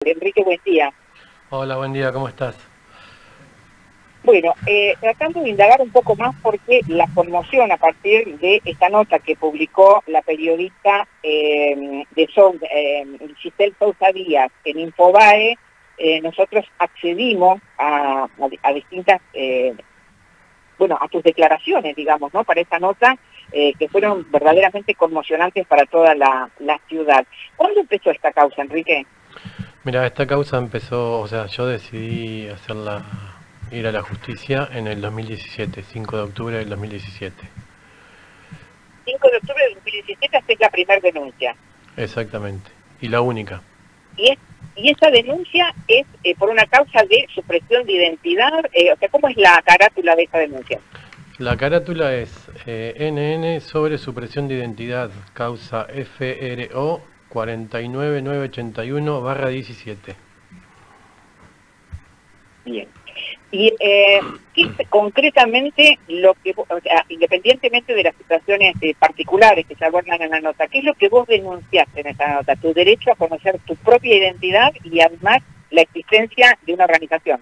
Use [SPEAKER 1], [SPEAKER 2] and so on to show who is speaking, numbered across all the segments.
[SPEAKER 1] Enrique, buen día.
[SPEAKER 2] Hola, buen día, ¿cómo estás?
[SPEAKER 1] Bueno, tratando de indagar un poco más porque la conmoción a partir de esta nota que publicó la periodista Giselle Sousa Díaz en Infobae, nosotros accedimos a distintas, bueno, a tus declaraciones, digamos, ¿no? Para esta nota, que fueron verdaderamente conmocionantes para toda la ciudad. ¿Cuándo empezó esta causa, Enrique?
[SPEAKER 2] Mira, esta causa empezó, o sea, yo decidí ir a la justicia en el 2017, 5 de octubre del 2017.
[SPEAKER 1] 5 de octubre de 2017 esta es la primera denuncia.
[SPEAKER 2] Exactamente. Y la única.
[SPEAKER 1] Y, y esa denuncia es por una causa de supresión de identidad, o sea, ¿cómo es la carátula de esa denuncia?
[SPEAKER 2] La carátula es NN sobre supresión de identidad, causa FRO 49981-17.
[SPEAKER 1] Bien. Y ¿qué es concretamente lo que, o sea, independientemente de las situaciones particulares que se abordan en la nota, qué es lo que vos denunciaste en esa nota? Tu derecho a conocer tu propia identidad y además la existencia de una organización.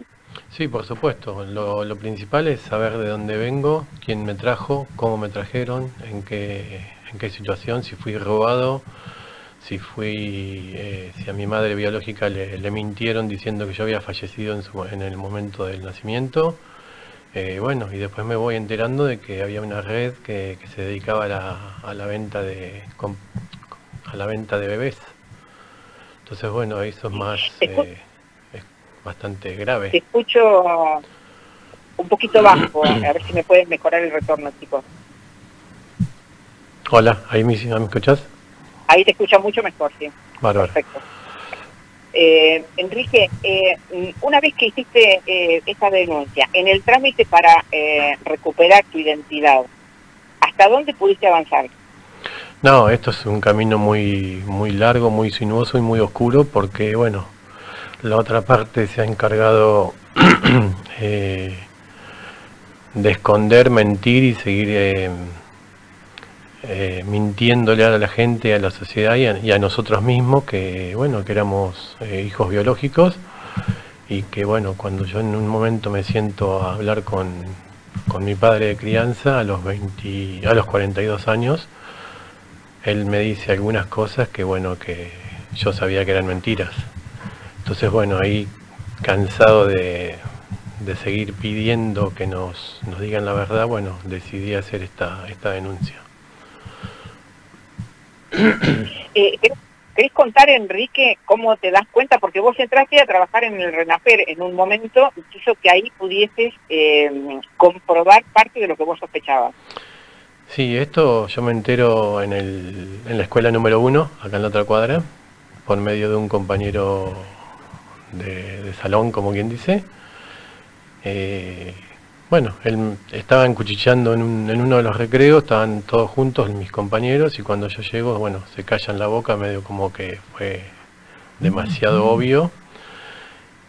[SPEAKER 2] Sí, por supuesto. Lo principal es saber de dónde vengo, quién me trajo, cómo me trajeron, en qué situación, si fui robado, si a mi madre biológica le mintieron diciendo que yo había fallecido en el momento del nacimiento. Bueno, y después me voy enterando de que había una red que se dedicaba a la venta a la venta de bebés. Entonces, bueno, eso es es bastante grave.
[SPEAKER 1] Te escucho un poquito bajo, a ver si me puedes mejorar el retorno, chicos.
[SPEAKER 2] Hola, ¿me escuchás?
[SPEAKER 1] Ahí te escucha mucho mejor, sí.
[SPEAKER 2] Bárbaro.
[SPEAKER 1] Perfecto. Enrique, una vez que hiciste esa denuncia, en el trámite para recuperar tu identidad, ¿hasta dónde pudiste avanzar?
[SPEAKER 2] No, esto es un camino muy largo, muy sinuoso y muy oscuro porque, bueno, la otra parte se ha encargado eh, de esconder, mentir y seguir mintiéndole a la gente, a la sociedad y a nosotros mismos que, bueno, que éramos hijos biológicos y que, bueno, cuando yo en un momento me siento a hablar con mi padre de crianza a los 42 años, él me dice algunas cosas que, bueno, que yo sabía que eran mentiras. Entonces, bueno, ahí cansado de seguir pidiendo que nos digan la verdad, bueno, decidí hacer esta denuncia.
[SPEAKER 1] ¿Querés contar, Enrique, cómo te das cuenta? Porque vos entraste a trabajar en el RENAPER en un momento y quiso que ahí pudieses comprobar parte de lo que vos sospechabas.
[SPEAKER 2] Sí, esto yo me entero en la escuela número 1, acá en la otra cuadra, por medio de un compañero de salón, como quien dice. Eh, bueno, él estaba encuchicheando en uno de los recreos, estaban todos juntos mis compañeros y cuando yo llego, bueno, se callan la boca, medio como que fue demasiado obvio.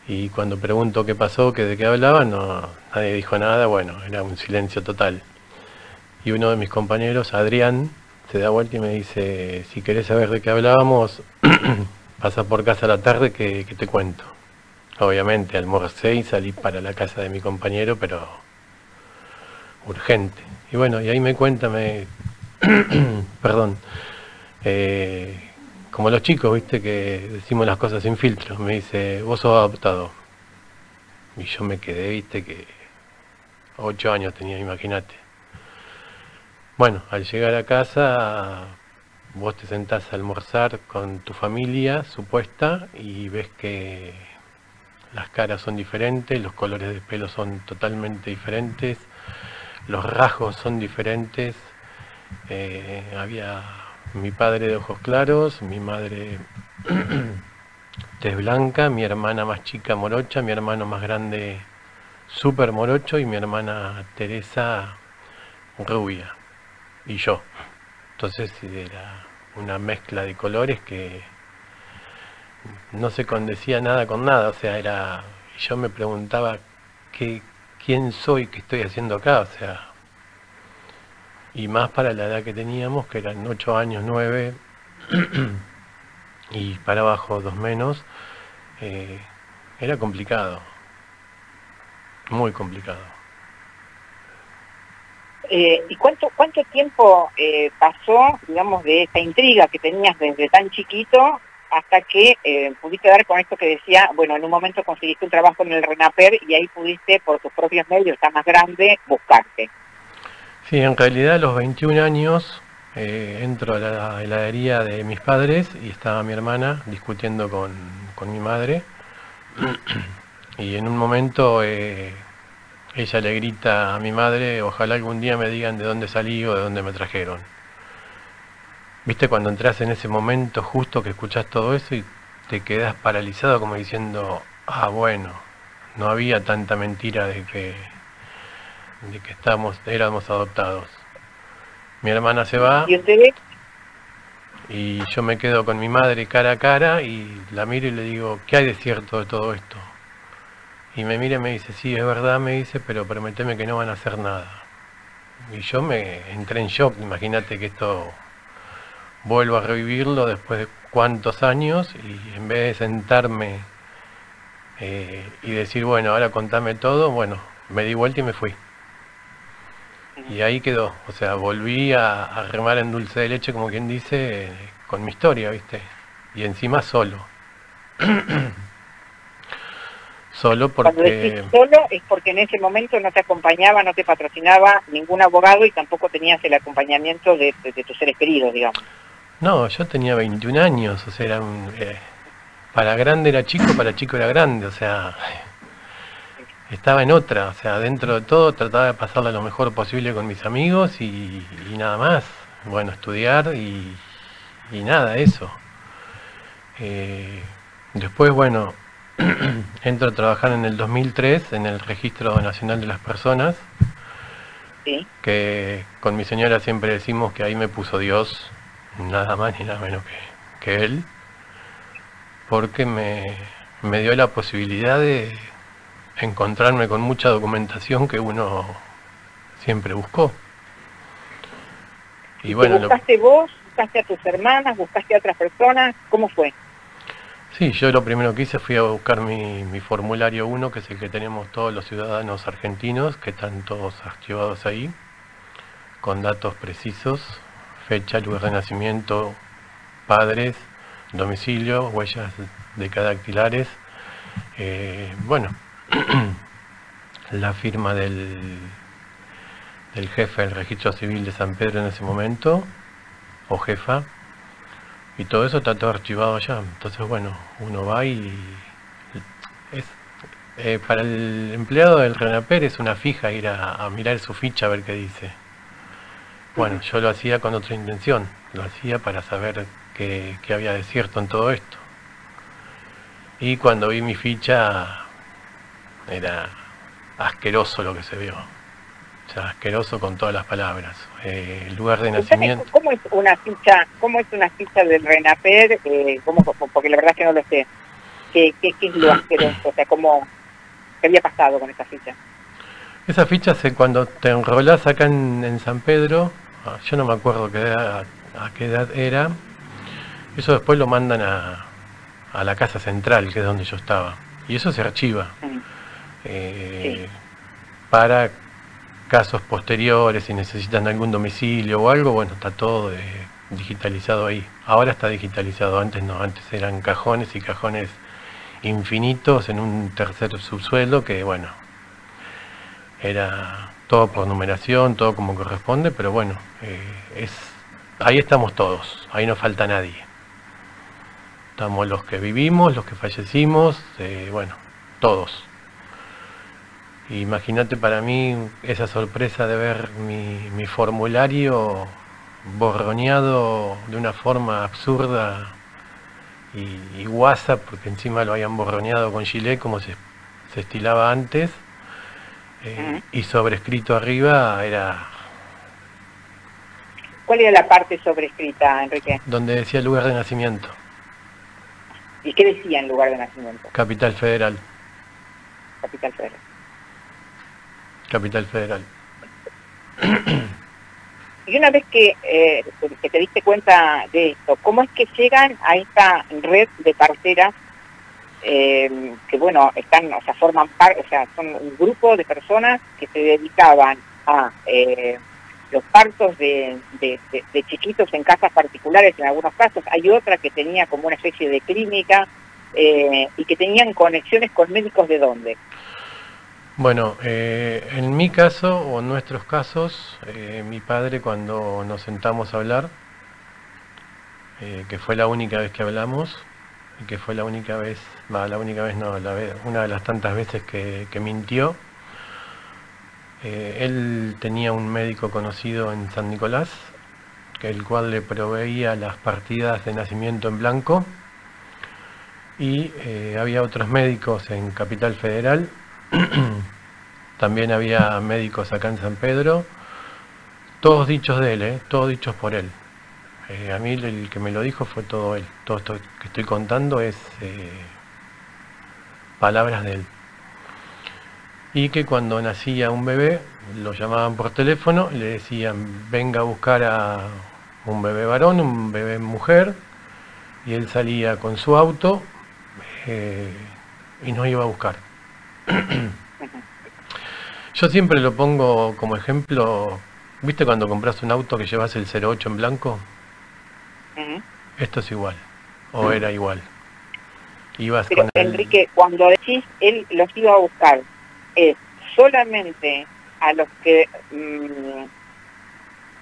[SPEAKER 2] Y cuando pregunto qué pasó, que de qué hablaban, no, nadie dijo nada, bueno, era un silencio total. Y uno de mis compañeros, Adrián, se da vuelta y me dice, si querés saber de qué hablábamos, pasa por casa a la tarde que te cuento. Obviamente almorcé y salí para la casa de mi compañero, pero urgente. Y bueno, y ahí me cuenta, perdón, eh, como los chicos, viste, que decimos las cosas sin filtro. Me dice, vos sos adoptado. Y yo me quedé, viste, que 8 años tenía, imagínate. Bueno, al llegar a casa, vos te sentás a almorzar con tu familia supuesta y ves que las caras son diferentes, los colores de pelo son totalmente diferentes, los rasgos son diferentes. Había mi padre de ojos claros, mi madre tez blanca, mi hermana más chica morocha, mi hermano más grande súper morocho y mi hermana Teresa rubia y yo. Entonces era una mezcla de colores que no se condecía nada con nada, o sea, yo me preguntaba quién soy, qué estoy haciendo acá, o sea, y más para la edad que teníamos, que eran 8 años, 9, y para abajo 2 menos, eh, era complicado, muy complicado.
[SPEAKER 1] ¿Y cuánto tiempo pasó, digamos, de esa intriga que tenías desde tan chiquito hasta que pudiste dar con esto que decía, bueno, en un momento conseguiste un trabajo en el RENAPER y ahí pudiste, por tus propios medios, está más grande, buscarte?
[SPEAKER 2] Sí, en realidad a los 21 años entro a la heladería de mis padres y estaba mi hermana discutiendo con mi madre. Y en un momento ella le grita a mi madre, ojalá algún día me digan de dónde salí o de dónde me trajeron. ¿Viste cuando entras en ese momento justo que escuchás todo eso y te quedás paralizado como diciendo, ah, bueno, no había tanta mentira de que éramos adoptados? Mi hermana se va
[SPEAKER 1] ¿Y ustedes?
[SPEAKER 2] y yo me quedo con mi madre cara a cara y la miro y le digo, ¿qué hay de cierto de todo esto? Y me mira y me dice, sí, es verdad, me dice, pero prometeme que no van a hacer nada. Y yo me entré en shock, imagínate que esto vuelvo a revivirlo después de cuántos años y en vez de sentarme y decir, bueno, ahora contame todo, bueno, me di vuelta y me fui. Y ahí quedó, o sea, volví a remar en dulce de leche, como quien dice, con mi historia, ¿viste? Y encima solo. Solo
[SPEAKER 1] Cuando decís
[SPEAKER 2] porque...
[SPEAKER 1] solo es porque en ese momento no te acompañaba, no te patrocinaba ningún abogado y tampoco tenías el acompañamiento de tus seres queridos, digamos.
[SPEAKER 2] No, yo tenía 21 años, o sea, para grande era chico, para chico era grande, o sea, estaba en otra, o sea, dentro de todo trataba de pasarla lo mejor posible con mis amigos y nada más. Bueno, estudiar y nada, eso. Después, bueno, entro a trabajar en el 2003 en el Registro Nacional de las Personas,
[SPEAKER 1] Sí.
[SPEAKER 2] que con mi señora siempre decimos que ahí me puso Dios, nada más ni nada menos que Él, porque me dio la posibilidad de encontrarme con mucha documentación que uno siempre buscó.
[SPEAKER 1] ¿Y
[SPEAKER 2] bueno,
[SPEAKER 1] te buscaste vos, buscaste a tus hermanas, buscaste a otras personas? ¿Cómo fue?
[SPEAKER 2] sí, yo lo primero que hice fui a buscar mi formulario 1, que es el que tenemos todos los ciudadanos argentinos, que están todos archivados ahí, con datos precisos, fecha, lugar de nacimiento, padres, domicilio, huellas decadactilares, bueno, la firma del jefe del registro civil de San Pedro en ese momento, o jefa, y todo eso está todo archivado allá. Entonces, bueno, uno va y para el empleado del RENAPER es una fija ir a mirar su ficha a ver qué dice. Bueno, yo lo hacía con otra intención, lo hacía para saber qué había de cierto en todo esto. Y cuando vi mi ficha, era asqueroso lo que se vio. O sea, asqueroso con todas las palabras. El lugar de nacimiento.
[SPEAKER 1] ¿Cómo es una ficha del RENAPER? Porque la verdad es que no lo sé. ¿Qué es lo asqueroso? O sea, ¿qué había pasado con esa ficha?
[SPEAKER 2] Esa ficha cuando te enrolás acá en San Pedro, yo no me acuerdo a qué edad era, eso después lo mandan a la casa central, que es donde yo estaba. Y eso se archiva. Sí. Para casos posteriores, si necesitan algún domicilio o algo, bueno, está todo digitalizado ahí. Ahora está digitalizado, antes no, antes eran cajones y cajones infinitos en un tercer subsuelo que, bueno, era todo por numeración, todo como corresponde, pero bueno, ahí estamos todos, ahí no falta nadie. Estamos los que vivimos, los que fallecimos, bueno, todos. Imagínate para mí esa sorpresa de ver mi formulario borroneado de una forma absurda y WhatsApp, porque encima lo habían borroneado con gilet como se estilaba antes, y sobrescrito arriba era...
[SPEAKER 1] ¿Cuál era la parte sobrescrita, Enrique?
[SPEAKER 2] Donde decía el lugar de nacimiento.
[SPEAKER 1] ¿Y qué decía en lugar de nacimiento?
[SPEAKER 2] Capital Federal.
[SPEAKER 1] Capital Federal.
[SPEAKER 2] Capital Federal.
[SPEAKER 1] Y una vez que te diste cuenta de esto, ¿cómo es que llegan a esta red de parteras que bueno, están, o sea, forman parte, o sea, son un grupo de personas que se dedicaban a los partos de chiquitos en casas particulares en algunos casos. Hay otra que tenía como una especie de clínica y que tenían conexiones con médicos de dónde.
[SPEAKER 2] Bueno, en mi caso o en nuestros casos, mi padre cuando nos sentamos a hablar, que fue la única vez que hablamos, y que fue la única vez, la única vez no, una de las tantas veces que mintió, él tenía un médico conocido en San Nicolás, el cual le proveía las partidas de nacimiento en blanco, y había otros médicos en Capital Federal. También había médicos acá en San Pedro, todos dichos de él, todos dichos por él. A mí el que me lo dijo fue todo él. Todo esto que estoy contando es palabras de él. Y que cuando nacía un bebé, lo llamaban por teléfono y le decían, venga a buscar a un bebé varón, un bebé mujer, y él salía con su auto y nos iba a buscar. Yo siempre lo pongo como ejemplo, ¿viste cuando compras un auto que llevas el 08 en blanco? Esto es igual, o era igual. Ibas
[SPEAKER 1] pero
[SPEAKER 2] con
[SPEAKER 1] Enrique, cuando decís él los iba a buscar, ¿es solamente a los que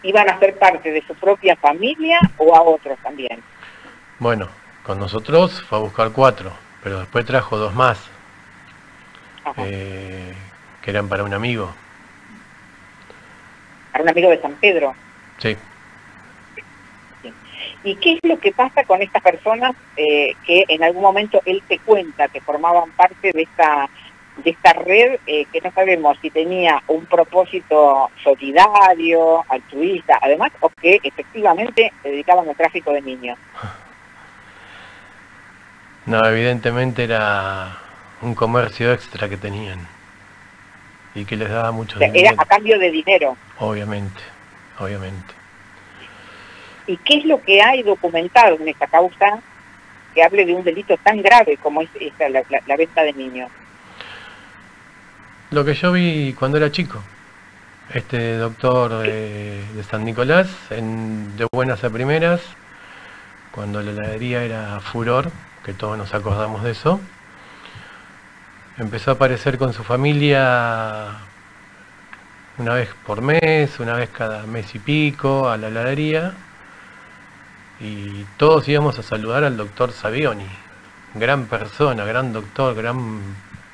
[SPEAKER 1] iban a ser parte de su propia familia o a otros también?
[SPEAKER 2] Bueno, con nosotros fue a buscar 4, pero después trajo 2 más, que eran para un amigo.
[SPEAKER 1] ¿Para un amigo de San Pedro?
[SPEAKER 2] Sí.
[SPEAKER 1] ¿Y qué es lo que pasa con estas personas que en algún momento él te cuenta que formaban parte de esta red que no sabemos si tenía un propósito solidario, altruista, además, o que efectivamente se dedicaban al tráfico de niños?
[SPEAKER 2] No, evidentemente era un comercio extra que tenían y que les daba mucho dinero.
[SPEAKER 1] Era a cambio de dinero.
[SPEAKER 2] Obviamente, obviamente.
[SPEAKER 1] ¿Y qué es lo que hay documentado en esta causa que hable de un delito tan grave como es la venta de niños?
[SPEAKER 2] Lo que yo vi cuando era chico, este doctor de San Nicolás, de buenas a primeras, cuando la heladería era furor, que todos nos acordamos de eso, empezó a aparecer con su familia una vez por mes, una vez cada mes y pico, a la heladería, y todos íbamos a saludar al doctor Savioni, gran persona, gran doctor, gran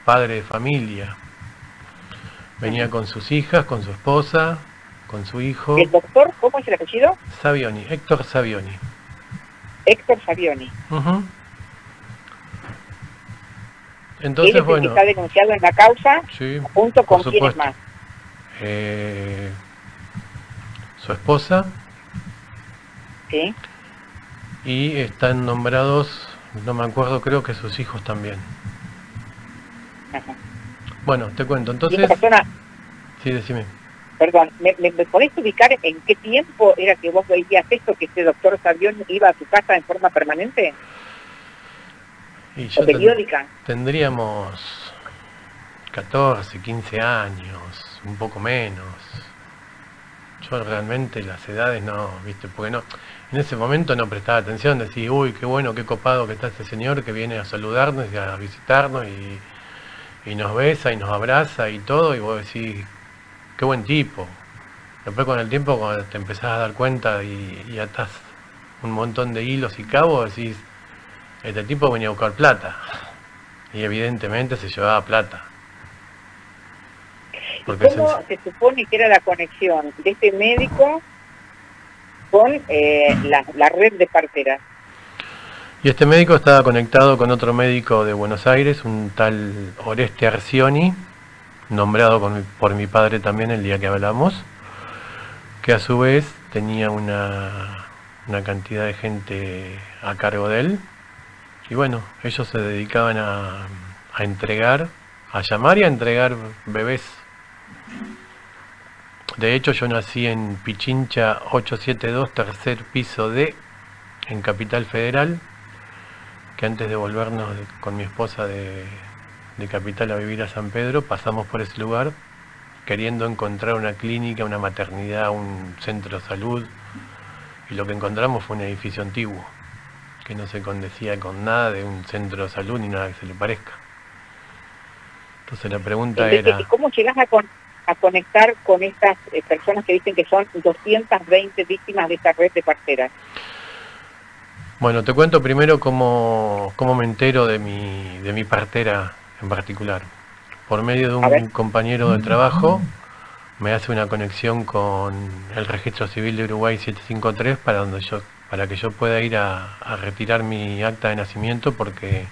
[SPEAKER 2] padre de familia. Venía con sus hijas, con su esposa, con su hijo.
[SPEAKER 1] ¿El doctor, cómo es el apellido?
[SPEAKER 2] Savioni, Héctor Savioni.
[SPEAKER 1] Héctor Savioni.
[SPEAKER 2] Entonces,
[SPEAKER 1] él es
[SPEAKER 2] bueno,
[SPEAKER 1] el que está denunciado en la causa,
[SPEAKER 2] sí,
[SPEAKER 1] junto con quiénes más.
[SPEAKER 2] Su esposa.
[SPEAKER 1] Sí.
[SPEAKER 2] Y están nombrados, no me acuerdo, creo que sus hijos también.
[SPEAKER 1] Ajá.
[SPEAKER 2] Bueno, te cuento, entonces...
[SPEAKER 1] ¿Y esta persona,
[SPEAKER 2] sí, decime.
[SPEAKER 1] Perdón, ¿me podés ubicar en qué tiempo era que vos veías esto, que este doctor Savioni iba a tu casa en forma permanente?
[SPEAKER 2] Y
[SPEAKER 1] ¿O periódica?
[SPEAKER 2] Tendríamos 14, 15 años, un poco menos. Yo realmente las edades no, viste, porque no, en ese momento no prestaba atención, decía, uy, qué bueno, qué copado que está este señor que viene a saludarnos y a visitarnos y nos besa y nos abraza y todo, y vos decís, qué buen tipo. Después con el tiempo, cuando te empezás a dar cuenta y atás un montón de hilos y cabos, decís, este tipo venía a buscar plata. Y evidentemente se llevaba plata. Porque
[SPEAKER 1] ¿Cómo se supone que era la conexión de este médico con la red de parteras?
[SPEAKER 2] Y este médico estaba conectado con otro médico de Buenos Aires, un tal Oreste Arcioni, nombrado por mi padre también el día que hablamos, que a su vez tenía una cantidad de gente a cargo de él. Y bueno, ellos se dedicaban a entregar, a llamar y a entregar bebés. De hecho, yo nací en Pichincha 872, tercer piso D, en Capital Federal, que antes de volvernos con mi esposa de Capital a vivir a San Pedro, pasamos por ese lugar queriendo encontrar una clínica, una maternidad, un centro de salud, y lo que encontramos fue un edificio antiguo, que no se condecía con nada de un centro de salud ni nada que se le parezca. Entonces la pregunta era...
[SPEAKER 1] ¿Y cómo llegás a conectar con estas personas que dicen que son 220 víctimas de esta red de parteras?
[SPEAKER 2] Bueno, te cuento primero cómo me entero de mi partera en particular. Por medio de un compañero del trabajo, me hace una conexión con el Registro Civil de Uruguay 753 para que yo pueda ir a retirar mi acta de nacimiento, porque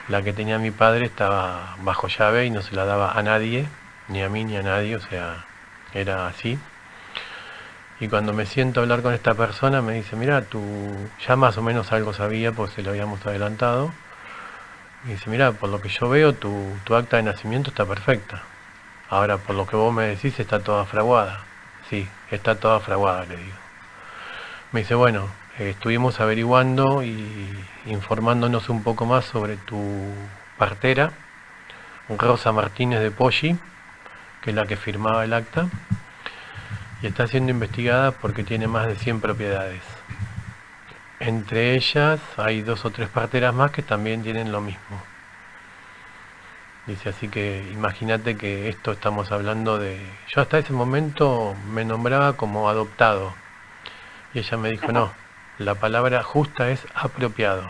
[SPEAKER 2] la que tenía mi padre estaba bajo llave y no se la daba a nadie, ni a mí ni a nadie, o sea, era así. Y cuando me siento a hablar con esta persona me dice, mira, tú ya más o menos algo sabía, pues se lo habíamos adelantado. Y dice, mira, por lo que yo veo, tu acta de nacimiento está perfecta. Ahora, por lo que vos me decís, está toda fraguada. Sí, está toda fraguada, le digo. Me dice, bueno, estuvimos averiguando y informándonos un poco más sobre tu partera, Rosa Martínez de Poggi, que es la que firmaba el acta, y está siendo investigada porque tiene más de 100 propiedades. Entre ellas hay 2 o 3 parteras más que también tienen lo mismo. Dice, así que imagínate que esto estamos hablando de... Yo hasta ese momento me nombraba como adoptado. Y ella me dijo, no, la palabra justa es apropiado.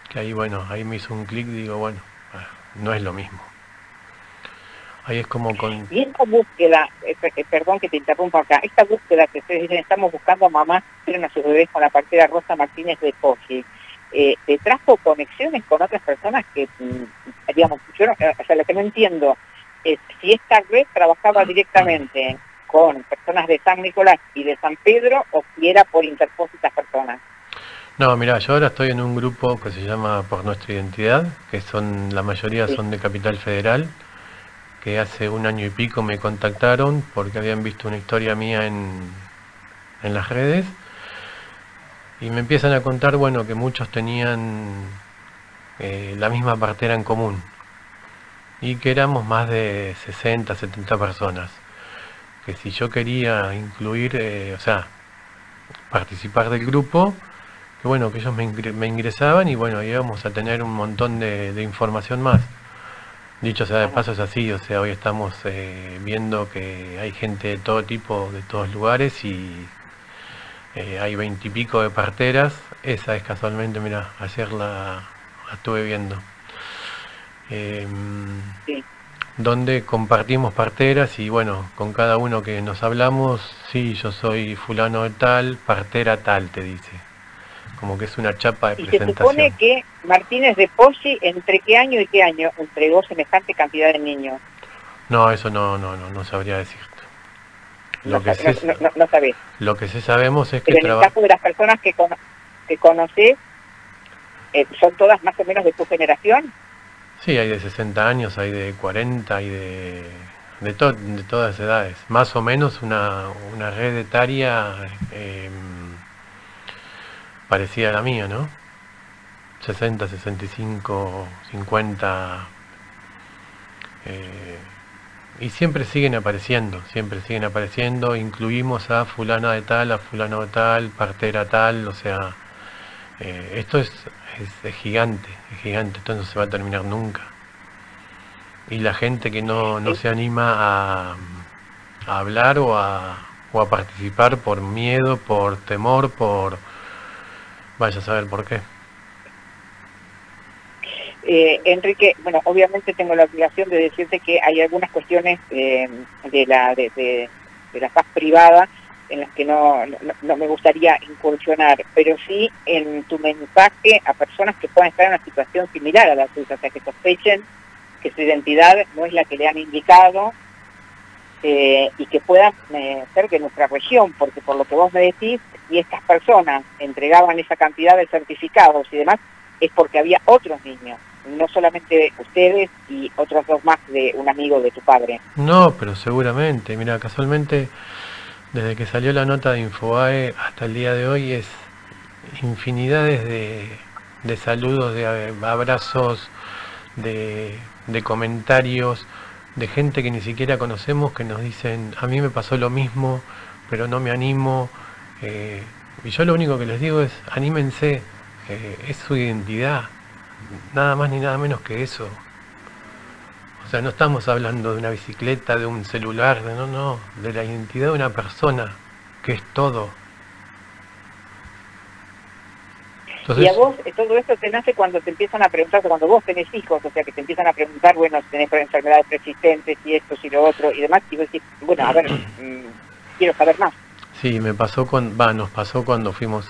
[SPEAKER 2] Que ahí, bueno, ahí me hizo un clic, digo, bueno, no es lo mismo. Ahí es como con...
[SPEAKER 1] Y esta búsqueda, perdón que te interrumpa acá, esta búsqueda que ustedes dicen, estamos buscando a mamás que tienen a sus bebés con la partera Rosa Martínez de Poggi, ¿te trajo conexiones con otras personas que, digamos, yo no, o sea, lo que no entiendo es si esta red trabajaba directamente con personas de San Nicolás y de San Pedro o si era por interpósitas personas?
[SPEAKER 2] No, mira, yo ahora estoy en un grupo que se llama Por Nuestra Identidad, que son, la mayoría son de Capital Federal, que hace 1 año y pico me contactaron porque habían visto una historia mía en las redes y me empiezan a contar, bueno, que muchos tenían la misma partera en común y que éramos más de 60, 70 personas, que si yo quería incluir, o sea, participar del grupo, que bueno, que ellos me ingresaban y bueno, íbamos a tener un montón de información más. Dicho sea de paso es así, o sea, hoy estamos viendo que hay gente de todo tipo, de todos lugares y hay 20 y pico de parteras. Esa es casualmente, mira, ayer la estuve viendo.
[SPEAKER 1] Sí.
[SPEAKER 2] Donde compartimos parteras y bueno, con cada uno que nos hablamos, sí, yo soy fulano de tal, partera tal, te dice. Como que es una chapa de presentación.
[SPEAKER 1] Y se supone que Martínez de Poggi, ¿entre qué año y qué año entregó semejante cantidad de niños?
[SPEAKER 2] No, eso no sabría decirte. Lo que
[SPEAKER 1] no sabés.
[SPEAKER 2] Lo que sí sabemos es que...
[SPEAKER 1] Pero en el caso de las personas que conocés, ¿son todas más o menos de tu generación?
[SPEAKER 2] Sí, hay de 60 años, hay de 40, hay de todas edades. Más o menos una red etaria parecida a la mía, ¿no? 60, 65, 50... y siempre siguen apareciendo, incluimos a fulana de tal, a fulano de tal, partera tal, o sea, esto es gigante, esto no se va a terminar nunca. Y la gente que no se anima a hablar o a participar por miedo, por temor, vaya a saber por qué.
[SPEAKER 1] Enrique, bueno, obviamente tengo la obligación de decirte que hay algunas cuestiones de la paz privada en las que no me gustaría incursionar, pero sí en tu mensaje a personas que puedan estar en una situación similar a la tuya, o sea, que sospechen que su identidad no es la que le han indicado y que puedan ser de nuestra región, porque por lo que vos me decís, si estas personas entregaban esa cantidad de certificados y demás, es porque había otros niños, no solamente ustedes y otros 2 más de un amigo de tu padre.
[SPEAKER 2] No, pero seguramente, mira, casualmente, desde que salió la nota de Infobae hasta el día de hoy es infinidades de saludos, de abrazos, de comentarios, de gente que ni siquiera conocemos que nos dicen, a mí me pasó lo mismo, pero no me animo. Y yo lo único que les digo es, anímense, es su identidad, nada más ni nada menos que eso. O sea, no estamos hablando de una bicicleta, de un celular, no, de la identidad de una persona, que es todo. Entonces,
[SPEAKER 1] y a vos todo esto te nace cuando te empiezan a preguntar, cuando vos tenés hijos, o sea, que te empiezan a preguntar, bueno, si tenés enfermedades persistentes, y esto, y lo otro, y demás, y vos decís, bueno, a ver, quiero saber más.
[SPEAKER 2] sí, nos pasó cuando fuimos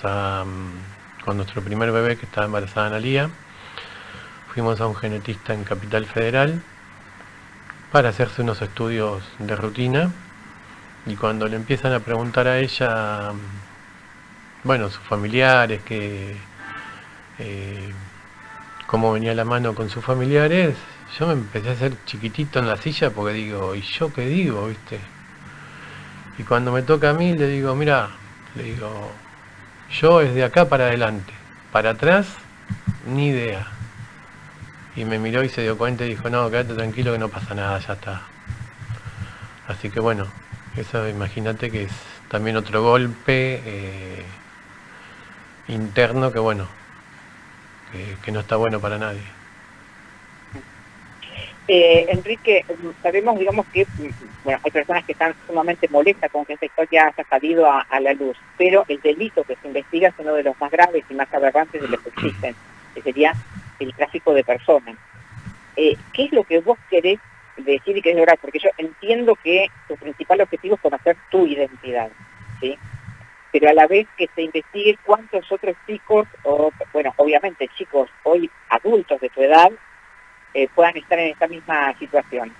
[SPEAKER 2] con nuestro primer bebé que estaba embarazada Analía. Fuimos a un genetista en Capital Federal para hacerse unos estudios de rutina, y cuando le empiezan a preguntar a ella, bueno, sus familiares, cómo venía la mano con sus familiares, yo me empecé a hacer chiquitito en la silla porque digo, ¿y yo qué digo, viste? Y cuando me toca a mí le digo, mira, le digo, yo es de acá para adelante, para atrás, ni idea. Y me miró y se dio cuenta y dijo, no, quédate tranquilo que no pasa nada, ya está. Así que bueno, eso imagínate que es también otro golpe interno que bueno, que no está bueno para nadie.
[SPEAKER 1] Enrique, sabemos, digamos, que bueno, hay personas que están sumamente molestas con que esta historia haya salido a la luz, pero el delito que se investiga es uno de los más graves y más aberrantes de los que existen, que sería el tráfico de personas. ¿Qué es lo que vos querés decir y querés lograr? Porque yo entiendo que tu principal objetivo es conocer tu identidad, ¿sí? Pero a la vez que se investigue cuántos otros chicos, o bueno, obviamente chicos hoy adultos de tu edad, puedan estar en esta misma situación.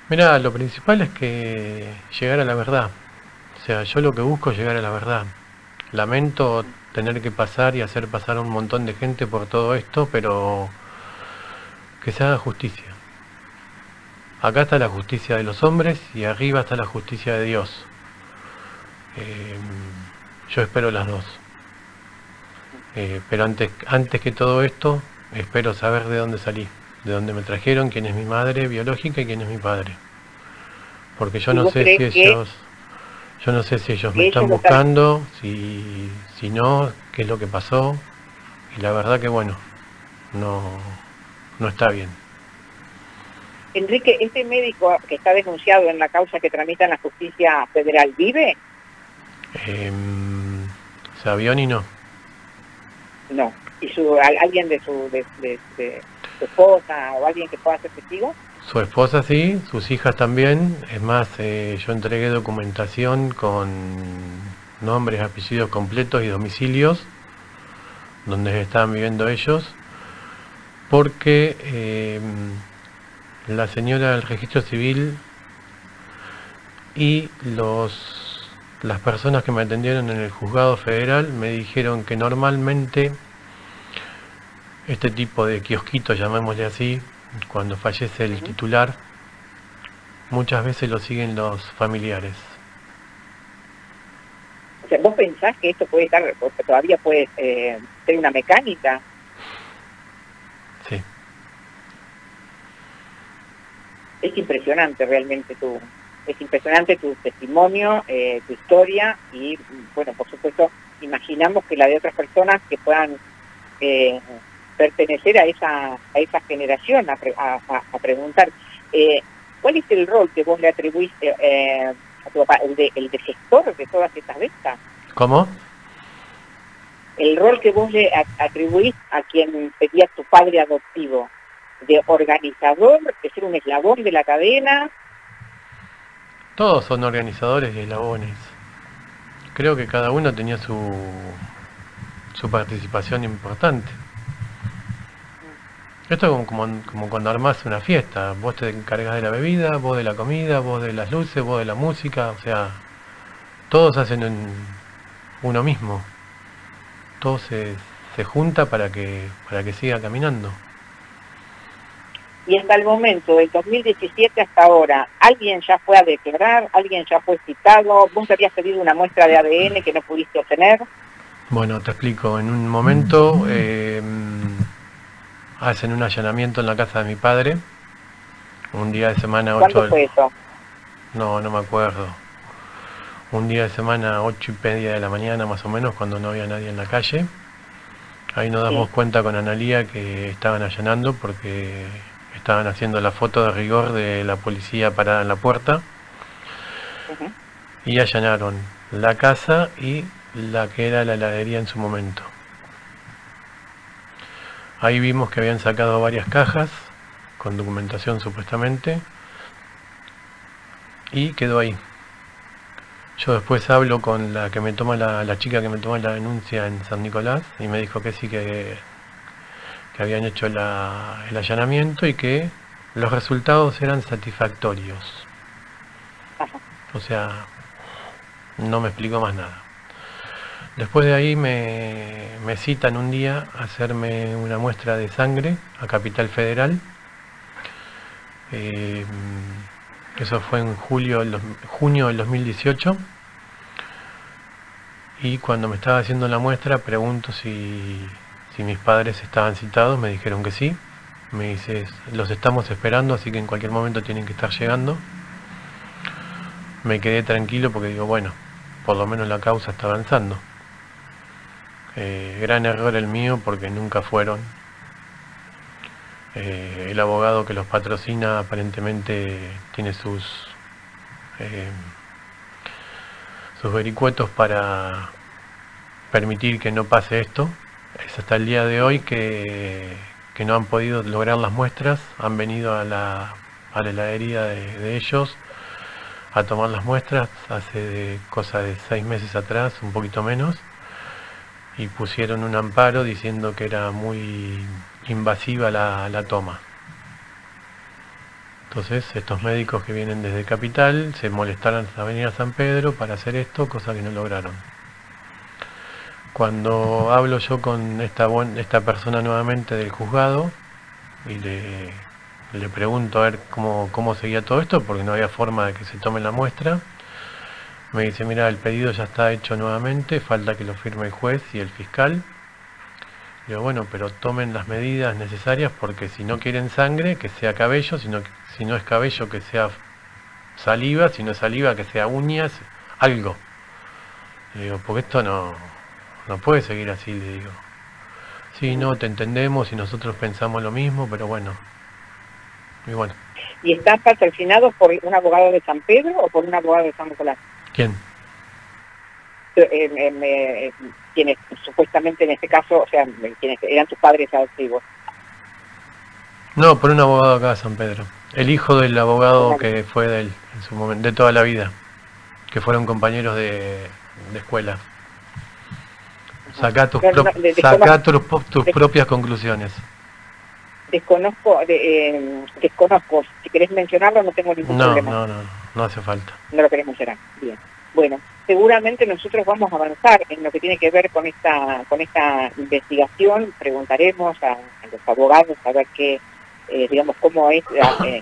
[SPEAKER 2] Mira, lo principal es que llegar a la verdad. O sea, yo lo que busco es llegar a la verdad. Lamento tener que pasar y hacer pasar a un montón de gente por todo esto, pero que se haga justicia. Acá está la justicia de los hombres y arriba está la justicia de Dios. Yo espero las dos. Pero antes que todo esto, espero saber de dónde salí, de dónde me trajeron, quién es mi madre biológica y quién es mi padre. Porque yo no sé si ellos me están buscando, si no, qué es lo que pasó. Y la verdad que bueno, no está bien.
[SPEAKER 1] Enrique, ¿este médico que está denunciado en la causa que tramita en la justicia federal vive?
[SPEAKER 2] Savioni no.
[SPEAKER 1] No. ¿Y alguien de su esposa o alguien que pueda ser testigo?
[SPEAKER 2] Su esposa sí, sus hijas también. Es más, yo entregué documentación con nombres, apellidos completos y domicilios donde estaban viviendo ellos, porque la señora del registro civil y las personas que me atendieron en el juzgado federal me dijeron que normalmente este tipo de kiosquitos, llamémosle así, cuando fallece el titular, muchas veces lo siguen los familiares.
[SPEAKER 1] O sea, ¿vos pensás que esto puede estar, porque todavía puede ser una mecánica?
[SPEAKER 2] Sí.
[SPEAKER 1] Es impresionante realmente tu testimonio, tu historia, y bueno, por supuesto, imaginamos que la de otras personas que puedan pertenecer a esa generación, a preguntar, ¿cuál es el rol que vos le atribuís a tu papá, el de gestor de todas estas ventas?
[SPEAKER 2] ¿Cómo?
[SPEAKER 1] El rol que vos le atribuís a quien sería tu padre adoptivo, de organizador, de ser un eslabón de la cadena.
[SPEAKER 2] Todos son organizadores y eslabones. Creo que cada uno tenía su participación importante. Esto es como cuando armás una fiesta. Vos te encargas de la bebida, vos de la comida, vos de las luces, vos de la música. O sea, todos hacen uno mismo. Todo se junta para que siga caminando.
[SPEAKER 1] Y hasta el momento, del 2017 hasta ahora, ¿alguien ya fue a declarar? ¿Alguien ya fue citado? ¿Vos te habías pedido una muestra de ADN que no pudiste obtener?
[SPEAKER 2] Bueno, te explico. En un momento hacen un allanamiento en la casa de mi padre. Un día de semana
[SPEAKER 1] ¿Cuándo
[SPEAKER 2] 8.
[SPEAKER 1] fue eso?
[SPEAKER 2] No me acuerdo. Un día de semana 8:30 de la mañana más o menos, cuando no había nadie en la calle. Ahí nos damos
[SPEAKER 1] Sí.
[SPEAKER 2] cuenta con Analía que estaban allanando porque estaban haciendo la foto de rigor de la policía parada en la puerta.
[SPEAKER 1] Ujú.
[SPEAKER 2] Y allanaron la casa y la que era la heladería en su momento. Ahí vimos que habían sacado varias cajas con documentación supuestamente y quedó ahí. Yo después hablo con la que me toma la chica que me toma la denuncia en San Nicolás y me dijo que sí, que habían hecho el allanamiento y que los resultados eran satisfactorios.
[SPEAKER 1] Ajá.
[SPEAKER 2] O sea, no me explicó más nada. Después de ahí me citan un día a hacerme una muestra de sangre a Capital Federal. Eh, Eso fue en junio del 2018. Y cuando me estaba haciendo la muestra pregunto si mis padres estaban citados. Me dijeron que sí. Me dice, los estamos esperando, así que en cualquier momento tienen que estar llegando. Me quedé tranquilo porque digo, bueno, por lo menos la causa está avanzando. Gran error el mío porque nunca fueron. El abogado que los patrocina aparentemente tiene sus vericuetos para permitir que no pase esto. Es hasta el día de hoy que no han podido lograr las muestras. Han venido a la heladería de ellos a tomar las muestras hace cosa de 6 meses atrás, un poquito menos, y pusieron un amparo diciendo que era muy invasiva la toma. Entonces estos médicos que vienen desde Capital se molestaron a venir a San Pedro para hacer esto, cosa que no lograron. Cuando hablo yo con esta persona nuevamente del juzgado y le pregunto a ver cómo seguía todo esto, porque no había forma de que se tome la muestra, me dice, mira, el pedido ya está hecho nuevamente, falta que lo firme el juez y el fiscal. Digo, bueno, pero tomen las medidas necesarias porque si no quieren sangre, que sea cabello, si no es cabello, que sea saliva, si no es saliva, que sea uñas, algo. Le digo, porque esto no puede seguir así, le digo. Sí, no, te entendemos y nosotros pensamos lo mismo, pero bueno. Y bueno.
[SPEAKER 1] ¿Y está patrocinado por un abogado de San Pedro o por un abogado de San Nicolás?
[SPEAKER 2] ¿Quién?
[SPEAKER 1] Quienes supuestamente en este caso, o sea, quienes eran tus padres adoptivos.
[SPEAKER 2] No, por un abogado acá de San Pedro. El hijo del abogado que fue de él en su momento, de toda la vida, que fueron compañeros de escuela. Sacá tus propias conclusiones.
[SPEAKER 1] Desconozco, si querés mencionarlo no tengo ningún problema.
[SPEAKER 2] No hace falta. No
[SPEAKER 1] lo querés mencionar, bien. Bueno, seguramente nosotros vamos a avanzar en lo que tiene que ver con esta investigación. Preguntaremos a los abogados a ver qué, digamos, cómo es.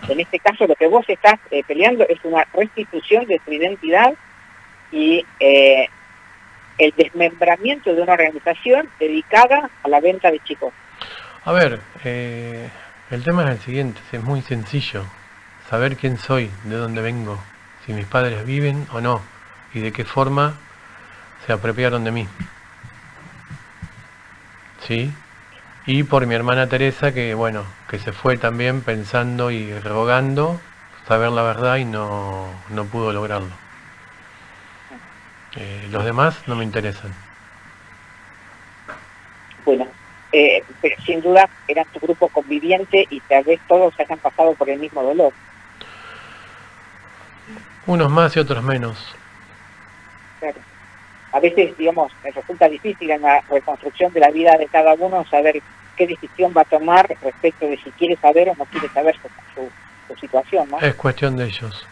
[SPEAKER 1] En este caso lo que vos estás peleando es una restitución de tu identidad y el desmembramiento de una organización dedicada a la venta de chicos.
[SPEAKER 2] A ver, el tema es el siguiente, es muy sencillo. Saber quién soy, de dónde vengo, si mis padres viven o no, y de qué forma se apropiaron de mí. ¿Sí? Y por mi hermana Teresa, que bueno, que se fue también pensando y rogando saber la verdad y no pudo lograrlo. Los demás no me interesan.
[SPEAKER 1] Bueno, pero sin duda eran tu grupo conviviente y tal vez todos hayan pasado por el mismo dolor.
[SPEAKER 2] Unos más y otros menos.
[SPEAKER 1] Claro. A veces, digamos, resulta difícil en la reconstrucción de la vida de cada uno saber qué decisión va a tomar respecto de si quiere saber o no quiere saber su situación, ¿no?
[SPEAKER 2] Es cuestión de ellos.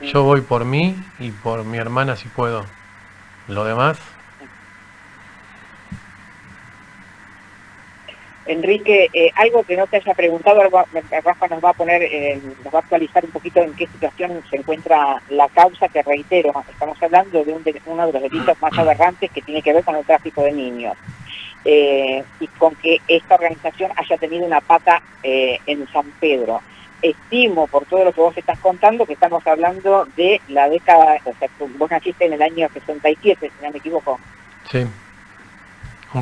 [SPEAKER 2] Yo voy por mí y por mi hermana si puedo. Lo demás...
[SPEAKER 1] Enrique, algo que no te haya preguntado, Rafa nos va a poner, nos va a actualizar un poquito en qué situación se encuentra la causa, que reitero, estamos hablando de uno de los delitos más aberrantes que tiene que ver con el tráfico de niños. Y con que esta organización haya tenido una pata en San Pedro. Estimo, por todo lo que vos estás contando, que estamos hablando de la década, o sea, vos naciste en el año 67, si no me equivoco.
[SPEAKER 2] Sí.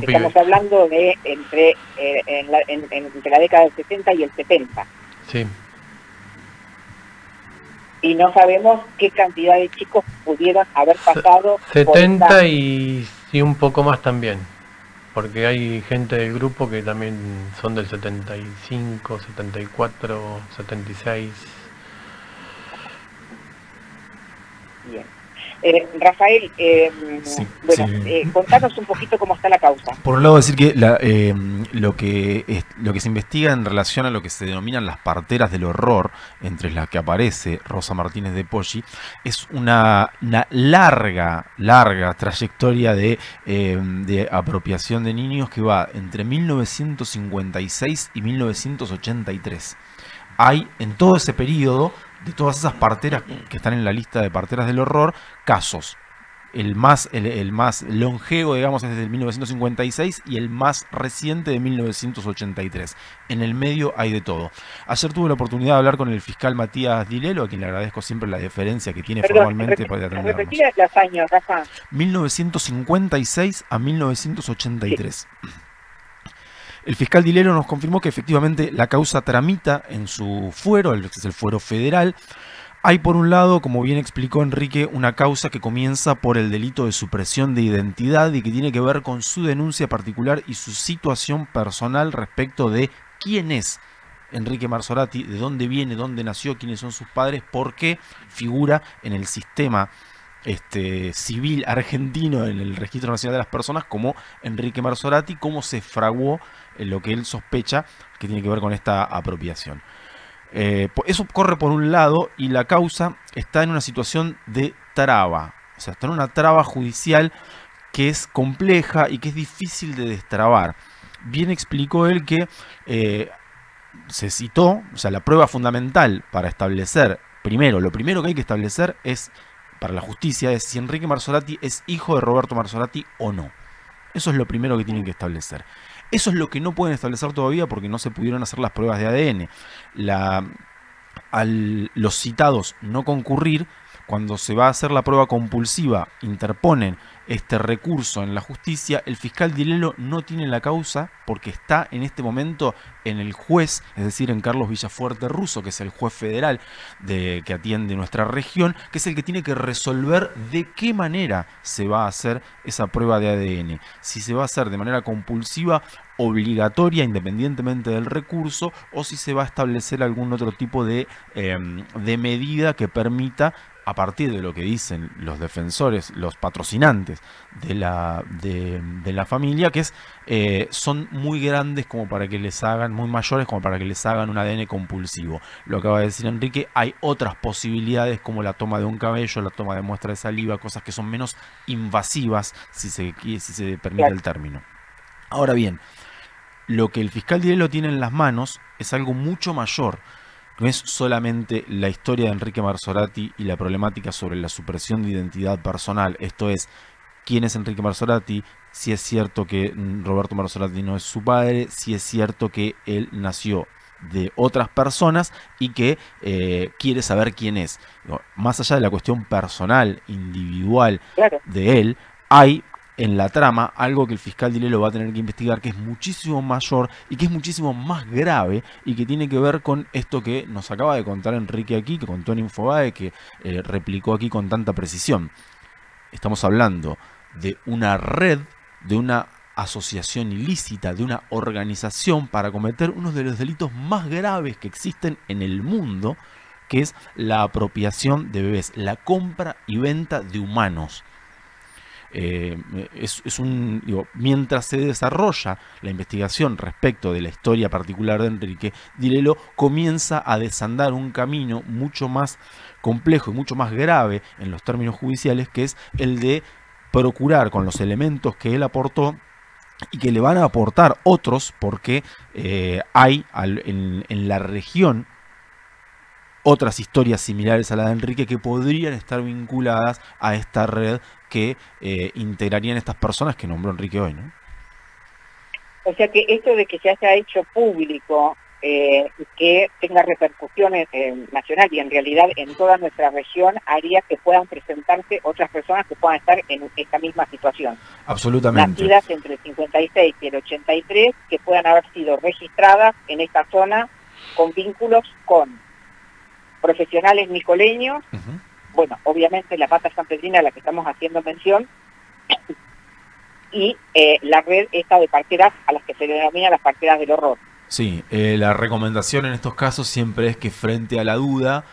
[SPEAKER 1] Estamos hablando de entre la década del 60 y el 70.
[SPEAKER 2] Sí.
[SPEAKER 1] Y no sabemos qué cantidad de chicos pudieron haber pasado.
[SPEAKER 2] 70 y un poco más también. Porque hay gente del grupo que también son del 75, 74, 76.
[SPEAKER 1] Bien. Rafael,
[SPEAKER 3] Sí,
[SPEAKER 1] bueno,
[SPEAKER 3] sí.
[SPEAKER 1] Contanos un poquito cómo está la causa.
[SPEAKER 3] Por un lado decir que lo que se investiga en relación a lo que se denominan las parteras del horror, entre las que aparece Rosa Martínez de Poggi, es una larga trayectoria de apropiación de niños que va entre 1956 y 1983. Hay en todo ese periodo, de todas esas parteras que están en la lista de parteras del horror, casos. El más longevo, digamos, es desde el 1956 y el más reciente de 1983. En el medio hay de todo. Ayer tuve la oportunidad de hablar con el fiscal Matías Dilelo, a quien le agradezco siempre la deferencia que tiene formalmente para atendernos.
[SPEAKER 1] Repetí los años, Rafa.
[SPEAKER 3] 1956 a 1983. Sí. El fiscal Dilelo nos confirmó que efectivamente la causa tramita en su fuero, que es el fuero federal. Hay por un lado, como bien explicó Enrique, una causa que comienza por el delito de supresión de identidad y que tiene que ver con su denuncia particular y su situación personal respecto de quién es Enrique Marzorati, de dónde viene, dónde nació, quiénes son sus padres, por qué figura en el sistema civil argentino, en el Registro Nacional de las Personas, como Enrique Marzorati, cómo se fraguó lo que él sospecha que tiene que ver con esta apropiación. Eso corre por un lado y la causa está en una situación de traba, o sea, está en una traba judicial que es compleja y que es difícil de destrabar. Bien explicó él que se citó, o sea, la prueba fundamental para establecer, lo primero que hay que establecer es, para la justicia, es si Enrique Marzorati es hijo de Roberto Marzorati o no. Eso es lo primero que tienen que establecer. Eso es lo que no pueden establecer todavía porque no se pudieron hacer las pruebas de ADN. Los citados no concurrir, cuando se va a hacer la prueba compulsiva, interponen este recurso en la justicia, el fiscal Dilelo no tiene la causa porque está en este momento en el juez, es decir, en Carlos Villafuerte Russo, que es el juez federal que atiende nuestra región, que es el que tiene que resolver de qué manera se va a hacer esa prueba de ADN. Si se va a hacer de manera compulsiva, obligatoria, independientemente del recurso, o si se va a establecer algún otro tipo de medida que permita, a partir de lo que dicen los defensores, los patrocinantes de la familia, que son muy grandes como para que les hagan, muy mayores como para que les hagan un ADN compulsivo. Lo acaba de decir Enrique, hay otras posibilidades como la toma de un cabello, la toma de muestra de saliva, cosas que son menos invasivas, si se permite el término. Ahora bien, lo que el fiscal Dilelo tiene en las manos es algo mucho mayor. No es solamente la historia de Enrique Marzorati y la problemática sobre la supresión de identidad personal. Esto es, quién es Enrique Marzorati, si es cierto que Roberto Marzorati no es su padre, si es cierto que él nació de otras personas y que quiere saber quién es. Más allá de la cuestión personal, individual de él, hay en la trama algo que el fiscal Dilelo va a tener que investigar, que es muchísimo mayor y que es muchísimo más grave y que tiene que ver con esto que nos acaba de contar Enrique aquí, que contó en Infobae, que replicó aquí con tanta precisión. Estamos hablando de una red, de una asociación ilícita, de una organización para cometer uno de los delitos más graves que existen en el mundo, que es la apropiación de bebés, la compra y venta de humanos. Mientras se desarrolla la investigación respecto de la historia particular de Enrique, Dilelo comienza a desandar un camino mucho más complejo y mucho más grave en los términos judiciales, que es el de procurar, con los elementos que él aportó, y que le van a aportar otros porque hay en la región otras historias similares a la de Enrique que podrían estar vinculadas a esta red que integrarían estas personas que nombró Enrique hoy, ¿no?
[SPEAKER 1] O sea que esto de que se haya hecho público y que tenga repercusiones nacionales y en realidad en toda nuestra región haría que puedan presentarse otras personas que puedan estar en esta misma situación.
[SPEAKER 3] Absolutamente.
[SPEAKER 1] Nacidas entre el 56 y el 83, que puedan haber sido registradas en esta zona con vínculos con profesionales nicoleños, bueno, obviamente la pata sanpedrina a la que estamos haciendo mención, y la red esta de parteras a las que se denomina las parteras del horror.
[SPEAKER 3] Sí, la recomendación en estos casos siempre es que frente a la duda,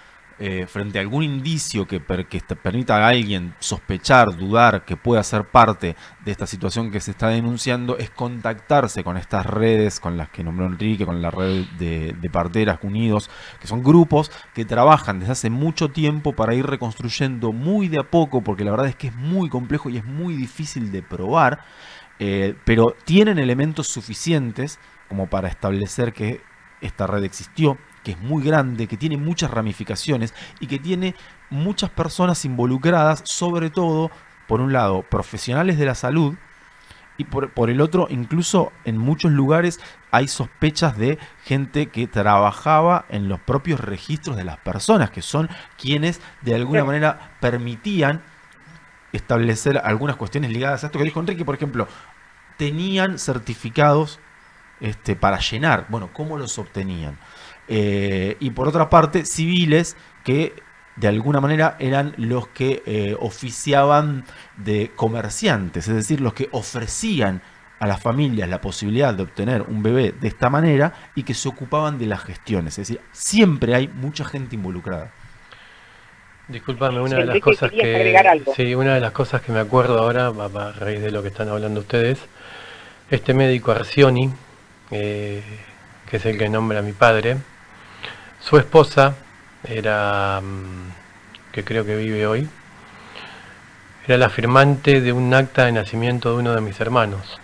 [SPEAKER 3] frente a algún indicio que permita a alguien sospechar, dudar que pueda ser parte de esta situación que se está denunciando, es contactarse con estas redes, con las que nombró Enrique, con la red de Parteras Unidos, que son grupos que trabajan desde hace mucho tiempo para ir reconstruyendo muy de a poco, porque la verdad es que es muy complejo y es muy difícil de probar, pero tienen elementos suficientes como para establecer que esta red existió, que es muy grande, que tiene muchas ramificaciones y que tiene muchas personas involucradas, sobre todo, por un lado, profesionales de la salud, y por el otro, incluso en muchos lugares hay sospechas de gente que trabajaba en los propios registros de las personas, que son quienes de alguna manera permitían establecer algunas cuestiones ligadas a esto que dijo Enrique. Por ejemplo, tenían certificados para llenar. Bueno, ¿cómo los obtenían? Y por otra parte, civiles que de alguna manera eran los que oficiaban de comerciantes, es decir, los que ofrecían a las familias la posibilidad de obtener un bebé de esta manera y que se ocupaban de las gestiones. Es decir, siempre hay mucha gente involucrada.
[SPEAKER 2] Disculpame, una de las cosas una de las cosas que me acuerdo ahora, a raíz de lo que están hablando ustedes, este médico Arcioni, que es el que nombra a mi padre, su esposa era, que creo que vive hoy, era la firmante de un acta de nacimiento de uno de mis hermanos,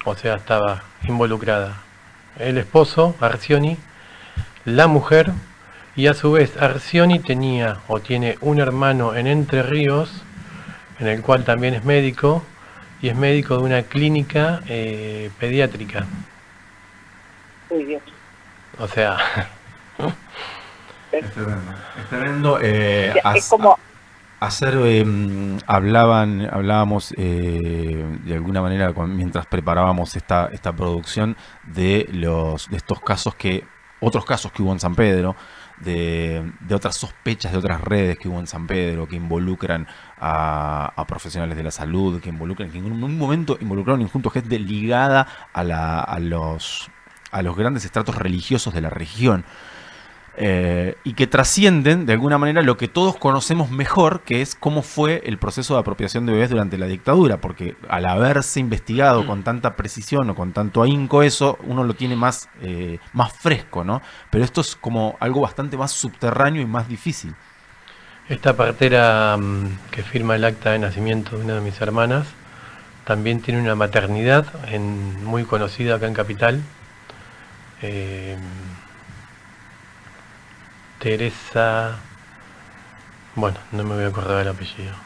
[SPEAKER 2] o sea, estaba involucrada el esposo, Arcioni, la mujer, y a su vez Arcioni tenía o tiene un hermano en Entre Ríos, en el cual también es médico, y es médico de una clínica pediátrica.
[SPEAKER 1] Uy, Dios.
[SPEAKER 2] O sea...
[SPEAKER 3] Es tremendo. Es tremendo.
[SPEAKER 1] Es como...
[SPEAKER 3] Hablábamos de alguna manera mientras preparábamos esta producción de estos casos otros casos que hubo en San Pedro, de otras sospechas de otras redes que hubo en San Pedro que involucran a profesionales de la salud, que en un momento involucraron incluso gente ligada a los grandes estratos religiosos de la región. Y que trascienden de alguna manera lo que todos conocemos mejor, que es cómo fue el proceso de apropiación de bebés durante la dictadura, porque al haberse investigado con tanta precisión o con tanto ahínco eso, uno lo tiene más fresco, ¿no? Pero esto es como algo bastante más subterráneo y más difícil.
[SPEAKER 2] Esta partera que firma el acta de nacimiento de una de mis hermanas también tiene una maternidad muy conocida acá en Capital. Teresa, bueno, no me voy a acordar del apellido.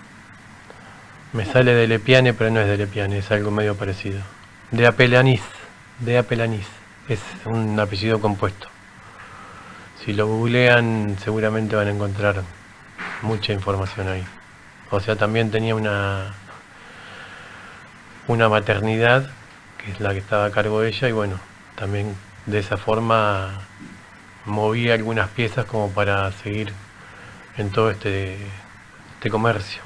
[SPEAKER 2] Me sale de Lepiane, pero no es de Lepiane, es algo medio parecido. De Apelaniz, es un apellido compuesto. Si lo googlean seguramente van a encontrar mucha información ahí. O sea, también tenía una maternidad, que es la que estaba a cargo de ella, y bueno, también de esa forma movía algunas piezas como para seguir en todo este comercio.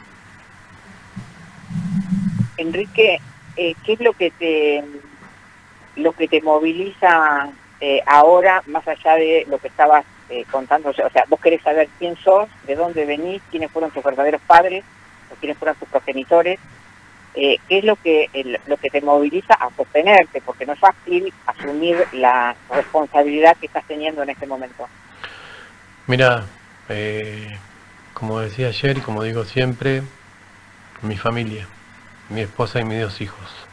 [SPEAKER 1] Enrique, ¿qué es lo que te moviliza ahora, más allá de lo que estabas contando? O sea, vos querés saber quién sos, de dónde venís, quiénes fueron tus verdaderos padres, o quiénes fueron tus progenitores. ¿Qué es lo que te moviliza a sostenerte? Porque no es fácil asumir la responsabilidad que estás teniendo en este momento.
[SPEAKER 2] Mira, como decía ayer y como digo siempre, mi familia, mi esposa y mis 2 hijos.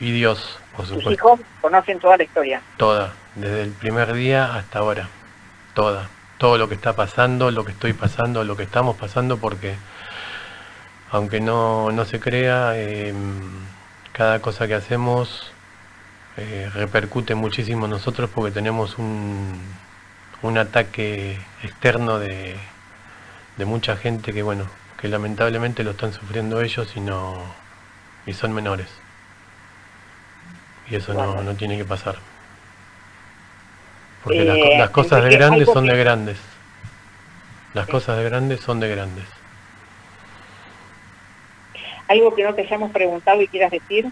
[SPEAKER 2] Y Dios, por
[SPEAKER 1] Tus
[SPEAKER 2] supuesto.
[SPEAKER 1] hijos conocen toda la historia.
[SPEAKER 2] Toda, desde el primer día hasta ahora. Toda. Todo lo que está pasando, lo que estoy pasando, lo que estamos pasando, porque aunque no se crea, cada cosa que hacemos repercute muchísimo en nosotros porque tenemos un ataque externo de mucha gente que, bueno, que lamentablemente lo están sufriendo ellos y son menores. Y eso
[SPEAKER 1] Bueno.
[SPEAKER 2] no tiene que pasar. Porque las cosas de
[SPEAKER 1] Enrique,
[SPEAKER 2] grandes
[SPEAKER 1] algo
[SPEAKER 2] son
[SPEAKER 1] que-
[SPEAKER 2] de grandes. Las
[SPEAKER 1] Sí.
[SPEAKER 2] cosas de grandes son de grandes.
[SPEAKER 1] ¿Algo que no te hayamos preguntado y quieras decir?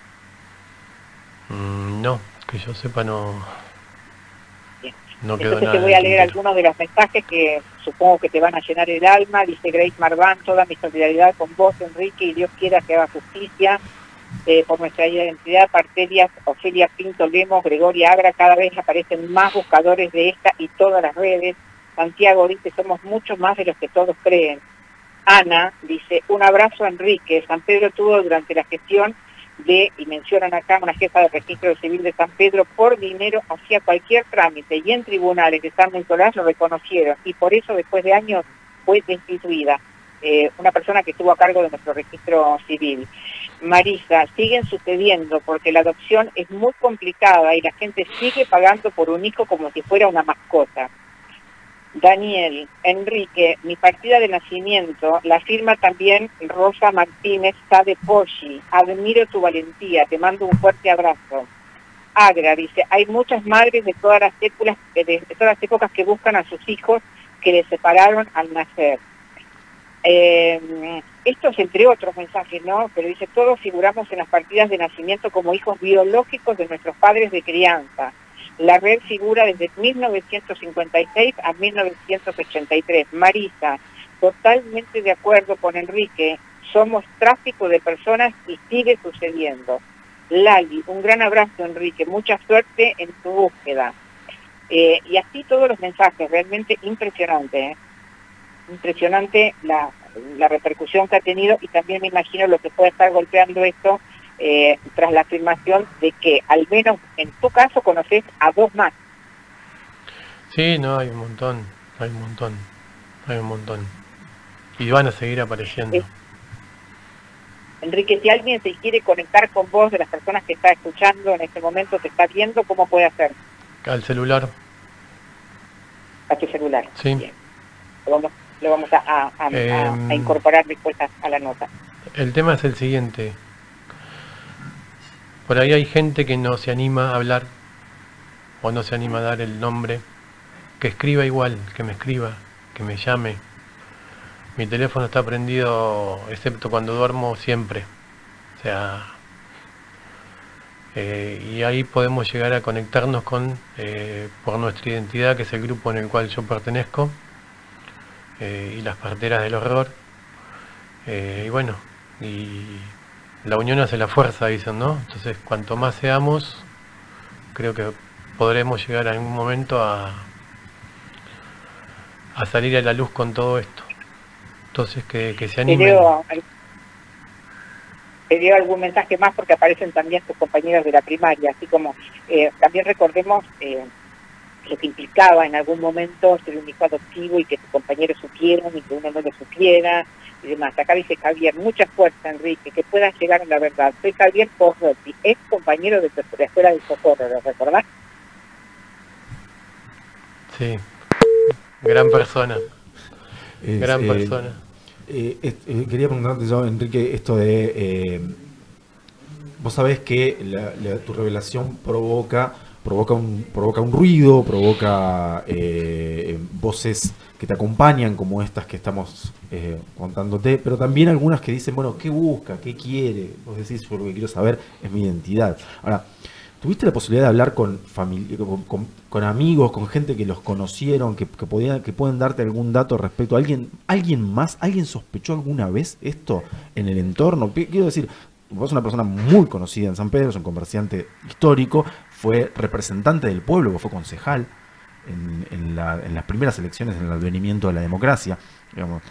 [SPEAKER 2] No, que yo sepa no
[SPEAKER 1] Bien.
[SPEAKER 2] quedó
[SPEAKER 1] Entonces
[SPEAKER 2] nada
[SPEAKER 1] te
[SPEAKER 2] en
[SPEAKER 1] voy
[SPEAKER 2] el
[SPEAKER 1] a leer
[SPEAKER 2] tintero.
[SPEAKER 1] algunos de los mensajes que supongo que te van a llenar el alma. Dice Grace Marván: toda mi solidaridad con vos, Enrique, y Dios quiera que haga justicia por nuestra identidad. Partelias, Ofelia Pinto Lemos, Gregoria Agra, cada vez aparecen más buscadores de esta y todas las redes. Santiago dice: somos muchos más de los que todos creen. Ana dice: un abrazo, Enrique. San Pedro tuvo durante la gestión y mencionan acá, una jefa de registro civil de San Pedro, por dinero hacía cualquier trámite, y en tribunales de San Nicolás lo reconocieron, y por eso después de años fue destituida. Una persona que estuvo a cargo de nuestro registro civil. Marisa: siguen sucediendo porque la adopción es muy complicada y la gente sigue pagando por un hijo como si fuera una mascota. Daniel: Enrique, mi partida de nacimiento la firma también Rosa Martínez Sade Poggi. Admiro tu valentía, te mando un fuerte abrazo. Agra dice: hay muchas madres de todas las épocas que buscan a sus hijos que les separaron al nacer. Estos entre otros mensajes, ¿no? Pero dice: todos figuramos en las partidas de nacimiento como hijos biológicos de nuestros padres de crianza. La red figura desde 1956 a 1983. Marisa: totalmente de acuerdo con Enrique, somos tráfico de personas y sigue sucediendo. Lali: un gran abrazo, Enrique, mucha suerte en tu búsqueda. Y así todos los mensajes, realmente impresionante, ¿eh? Impresionante la repercusión que ha tenido, y también me imagino lo que puede estar golpeando esto tras la afirmación de que al menos en tu caso conoces a dos más.
[SPEAKER 2] Sí, no, hay un montón, hay un montón, hay un montón. Y van a seguir apareciendo.
[SPEAKER 1] Enrique, si alguien se quiere conectar con vos, de las personas que está escuchando en este momento, te está viendo, ¿cómo puede hacer?
[SPEAKER 2] Al celular.
[SPEAKER 1] A tu celular.
[SPEAKER 2] Sí.
[SPEAKER 1] Bien. Lo vamos a incorporar después a la nota.
[SPEAKER 2] El tema es el siguiente. Por ahí hay gente que no se anima a hablar o no se anima a dar el nombre. Que escriba igual, que me escriba, que me llame. Mi teléfono está prendido, excepto cuando duermo, siempre. O sea, y ahí podemos llegar a conectarnos con, por nuestra identidad, que es el grupo en el cual yo pertenezco, y las parteras del horror. Y bueno, y la unión hace la fuerza, dicen, ¿no? Entonces, cuanto más seamos, creo que podremos llegar en algún momento a salir a la luz con todo esto. Entonces, que se animen.
[SPEAKER 1] Te dio algún mensaje más, porque aparecen también tus compañeros de la primaria, así como también recordemos lo que implicaba en algún momento ser un hijo adoptivo y que tus compañeros supieran y que uno no lo supiera y demás. Acá dice Javier: mucha fuerza, Enrique, que puedas llegar a la verdad. Soy Javier Porrotti, ex compañero de la escuela de Socorro, ¿lo recordás?
[SPEAKER 2] Sí, gran persona. Gran persona.
[SPEAKER 3] Quería preguntarte yo, Enrique, esto de... vos sabés que tu revelación provoca un ruido, provoca voces que te acompañan, como estas que estamos contándote, pero también algunas que dicen, bueno, ¿qué busca? ¿Qué quiere? Vos decís: por lo que quiero saber es mi identidad. Ahora, ¿tuviste la posibilidad de hablar con amigos, con gente que los conocieron, que pueden darte algún dato respecto a alguien más? ¿Alguien sospechó alguna vez esto en el entorno? Quiero decir, vos sos una persona muy conocida en San Pedro, sos un comerciante histórico, fue representante del pueblo, fue concejal en las primeras elecciones, en el advenimiento de la democracia, digamos.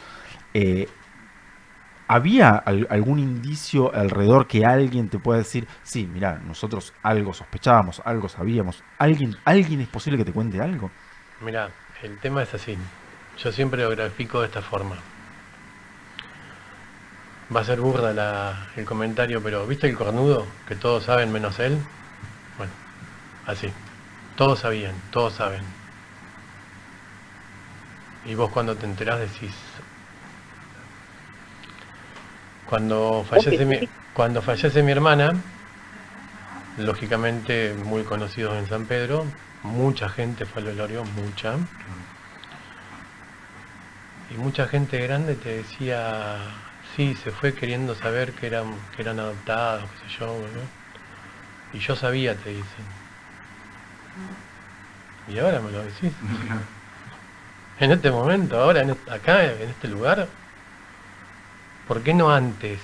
[SPEAKER 3] ¿Había algún indicio alrededor que alguien te pueda decir, sí, mira, nosotros algo sospechábamos, algo sabíamos? ¿Alguien es posible que te cuente algo?
[SPEAKER 2] Mira, el tema es así. Yo siempre lo grafico de esta forma. Va a ser burda el comentario, pero ¿viste el cornudo? Que todos saben menos él. Bueno, así. Todos sabían, todos saben. Y vos cuando te enterás decís... Cuando fallece mi hermana, lógicamente muy conocidos en San Pedro, mucha gente fue al velorio, mucha. Y mucha gente grande te decía, sí, se fue queriendo saber que eran adoptados, qué sé yo, ¿no? Y yo sabía, te dicen. Y ahora me lo decís. En este momento, ahora, acá, en este lugar, ¿por qué no antes?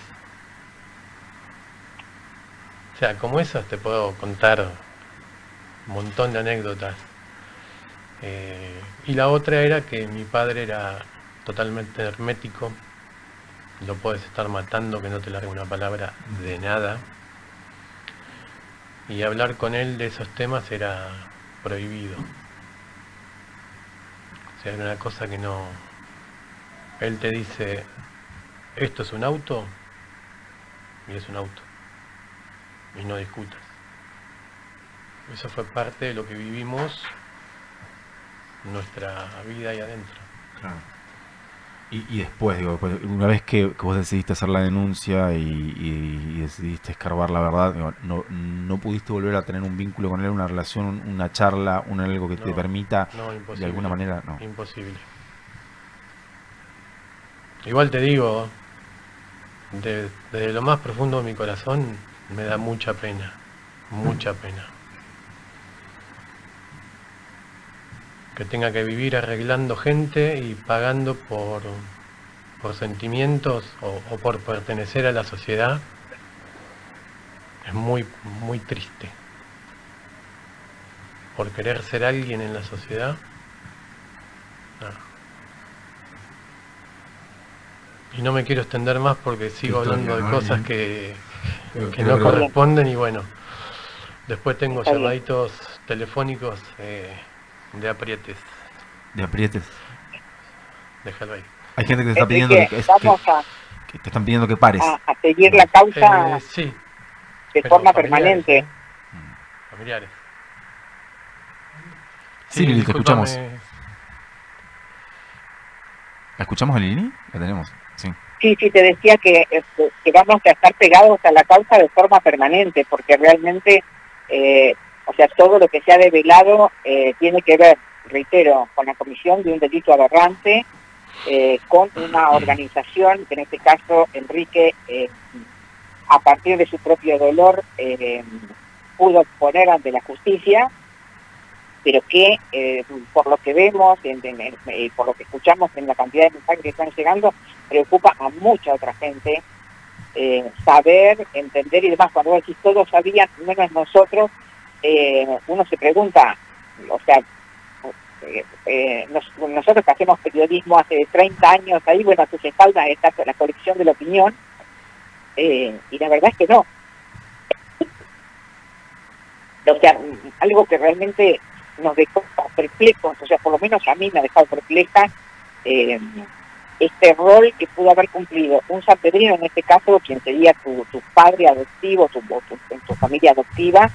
[SPEAKER 2] O sea, como esas te puedo contar un montón de anécdotas. Y la otra era que mi padre era totalmente hermético. Lo puedes estar matando que no te largue una palabra de nada. Y hablar con él de esos temas era prohibido. O sea, era una cosa que no... Él te dice, esto es un auto, y es un auto. Y no discutas. Eso fue parte de lo que vivimos nuestra vida ahí adentro.
[SPEAKER 3] Claro. Y después, digo, una vez que vos decidiste hacer la denuncia y decidiste escarbar la verdad, digo, no pudiste volver a tener un vínculo con él, una relación, una charla, algo que te permita, de alguna manera, no.
[SPEAKER 2] Imposible. Igual te digo, desde lo más profundo de mi corazón, me da mucha pena, mucha pena. Que tenga que vivir arreglando gente y pagando por sentimientos o por pertenecer a la sociedad, es muy, muy triste. Por querer ser alguien en la sociedad, no. Y no me quiero extender más porque sigo hablando de cosas que no corresponden y bueno, después tengo llamaditos telefónicos de aprietes.
[SPEAKER 3] ¿De aprietes?
[SPEAKER 2] Déjalo ahí.
[SPEAKER 3] Hay gente que te está pidiendo que te están pidiendo que pares.
[SPEAKER 1] A seguir la causa
[SPEAKER 2] sí,
[SPEAKER 1] de forma permanente.
[SPEAKER 2] Familiares.
[SPEAKER 3] Sí, Lili, te escuchamos. ¿La escuchamos a Lili? La tenemos, sí.
[SPEAKER 1] Sí, te decía que vamos a estar pegados a la causa de forma permanente, porque realmente, o sea, todo lo que se ha develado tiene que ver, reitero, con la comisión de un delito aberrante, con una organización, que en este caso Enrique, a partir de su propio dolor, pudo poner ante la justicia, pero que por lo que vemos, por lo que escuchamos en la cantidad de mensajes que están llegando, preocupa a mucha otra gente saber, entender y demás. Cuando vos decís todos sabían, menos nosotros, uno se pregunta, o sea, nosotros que hacemos periodismo hace 30 años, ahí, bueno, a tus espaldas está la colección de la opinión, y la verdad es que no. O sea, algo que realmente nos dejó perplejos, o sea, por lo menos a mí me ha dejado perpleja, este rol que pudo haber cumplido un sanpedrino, en este caso, quien sería tu padre adoptivo, tu familia adoptiva,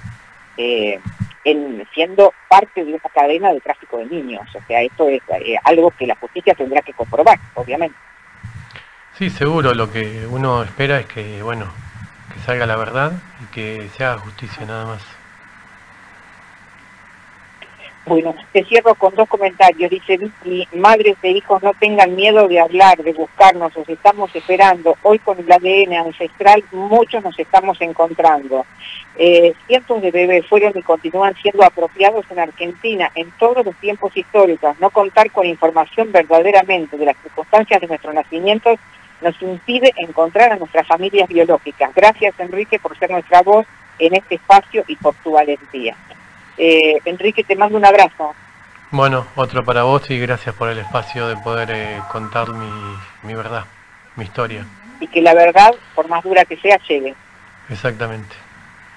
[SPEAKER 1] siendo parte de una cadena de tráfico de niños. O sea, esto es algo que la justicia tendrá que comprobar, obviamente.
[SPEAKER 2] Sí, seguro, lo que uno espera es que, bueno, que salga la verdad y que se haga justicia, nada más.
[SPEAKER 1] Bueno, te cierro con 2 comentarios. Dice Vicky, madres e hijos no tengan miedo de hablar, de buscarnos, os estamos esperando. Hoy con el ADN ancestral muchos nos estamos encontrando. Cientos de bebés fueron y continúan siendo apropiados en Argentina en todos los tiempos históricos. No contar con información verdaderamente de las circunstancias de nuestros nacimientos nos impide encontrar a nuestras familias biológicas. Gracias, Enrique, por ser nuestra voz en este espacio y por tu valentía. Enrique, te mando un abrazo.
[SPEAKER 2] Bueno, otro para vos y gracias por el espacio de poder contar mi verdad, mi historia.
[SPEAKER 1] y que la verdad, por más dura que sea, llegue.
[SPEAKER 2] Exactamente.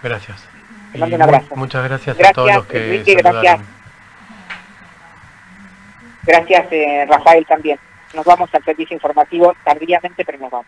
[SPEAKER 2] Gracias.
[SPEAKER 1] Te mando un abrazo.
[SPEAKER 2] Muchas gracias a todos los que
[SPEAKER 1] Enrique,
[SPEAKER 2] saludaron.
[SPEAKER 1] Gracias, Rafael, también. Nos vamos al servicio informativo tardíamente, pero nos vamos.